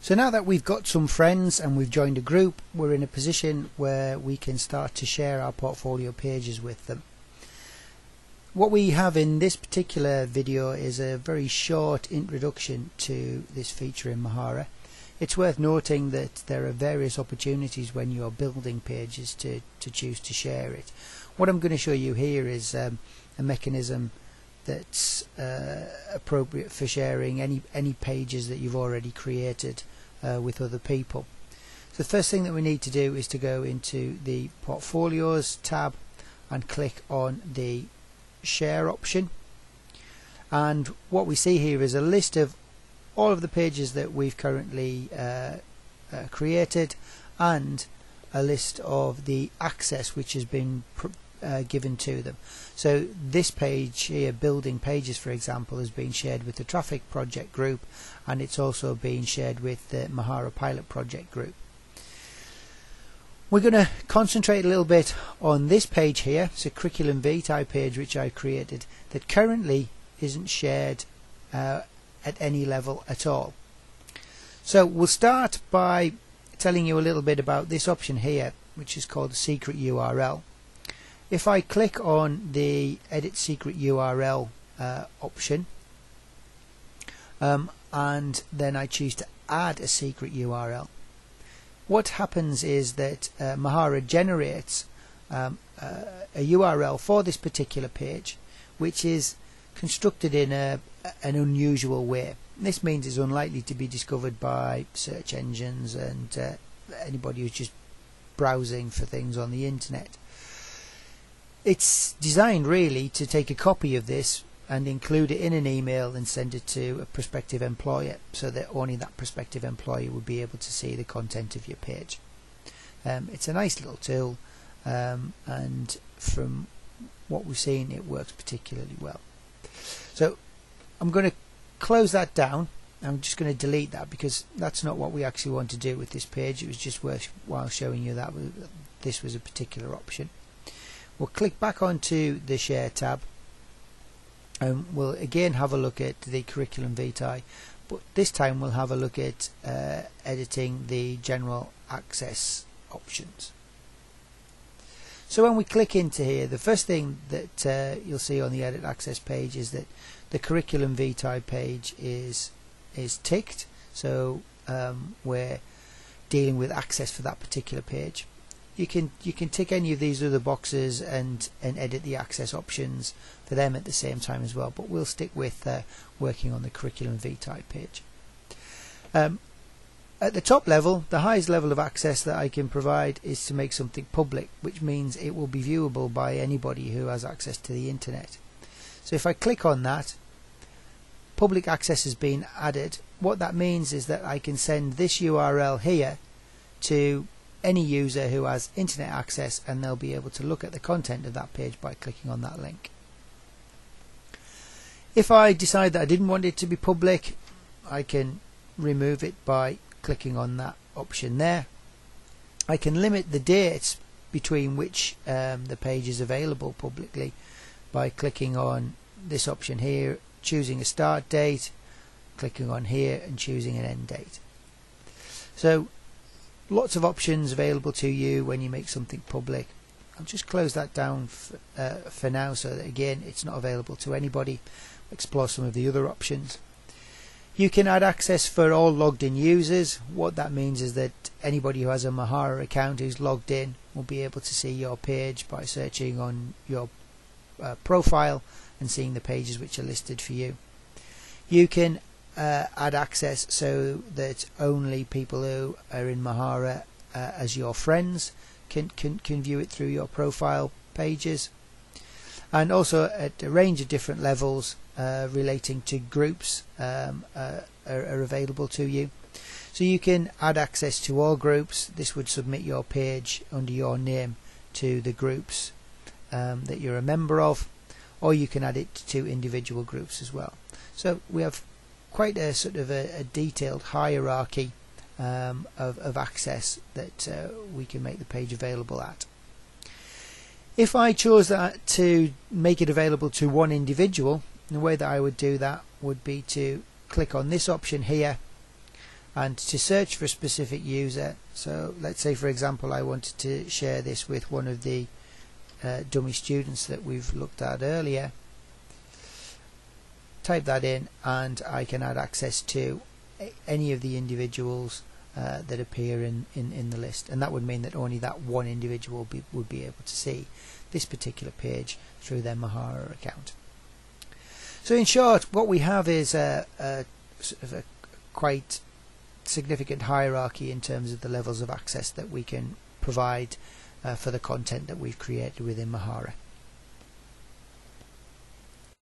So now that we've got some friends and we've joined a group, we're in a position where we can start to share our portfolio pages with them. What we have in this particular video is a very short introduction to this feature in Mahara. It's worth noting that there are various opportunities when you're building pages to choose to share it. What I'm going to show you here is a mechanism that's appropriate for sharing any pages that you've already created with other people. So the first thing that we need to do is to go into the Portfolios tab and click on the Share option, and what we see here is a list of all of the pages that we've currently created and a list of the access which has been given to them. So this page here, Building Pages for example, has been shared with the Traffic Project group, and it's also been shared with the Mahara Pilot Project group. We're going to concentrate a little bit on this page here. It's a Curriculum Vitae page which I created that currently isn't shared at any level at all. So we'll start by telling you a little bit about this option here, which is called the Secret URL. If I click on the Edit Secret URL option and then I choose to add a secret URL, what happens is that Mahara generates a URL for this particular page, which is constructed in an unusual way. This means it's unlikely to be discovered by search engines and anybody who's just browsing for things on the internet. It's designed really to take a copy of this and include it in an email and send it to a prospective employer, so that only that prospective employer would be able to see the content of your page. It's a nice little tool, and from what we've seen it works particularly well. So I'm going to close that down. I'm just going to delete that because that's not what we actually want to do with this page. It was just worthwhile showing you that this was a particular option. We'll click back onto the Share tab and we'll again have a look at the Curriculum Vitae, but this time we'll have a look at editing the general access options. So when we click into here, the first thing that you'll see on the Edit Access page is that the Curriculum Vitae page is ticked, so we're dealing with access for that particular page. You can tick any of these other boxes and edit the access options for them at the same time as well, but we'll stick with working on the Curriculum Vitae page. At the top level, the highest level of access that I can provide is to make something public, which means it will be viewable by anybody who has access to the internet. So if I click on that, public access has been added. What that means is that I can send this URL here to any user who has internet access, and they'll be able to look at the content of that page by clicking on that link. If I decide that I didn't want it to be public, I can remove it by clicking on that option there. I can limit the dates between which the page is available publicly by clicking on this option here, choosing a start date, clicking on here and choosing an end date. So lots of options available to you when you make something public. I'll just close that down for now, so that again it's not available to anybody. Explore some of the other options. You can add access for all logged in users. What that means is that anybody who has a Mahara account who's logged in will be able to see your page by searching on your profile and seeing the pages which are listed for you. You can add access so that only people who are in Mahara as your friends can view it through your profile pages, and also at a range of different levels relating to groups are available to you. So you can add access to all groups. This would submit your page under your name to the groups that you're a member of, or you can add it to individual groups as well. So we have quite a sort of a detailed hierarchy of access that we can make the page available at. If I chose that to make it available to one individual, the way that I would do that would be to click on this option here and to search for a specific user. So let's say, for example, I wanted to share this with one of the dummy students that we've looked at earlier. Type that in and I can add access to any of the individuals that appear in the list, and that would mean that only that one individual would be able to see this particular page through their Mahara account. So in short, what we have is a sort of a quite significant hierarchy in terms of the levels of access that we can provide for the content that we've created within Mahara.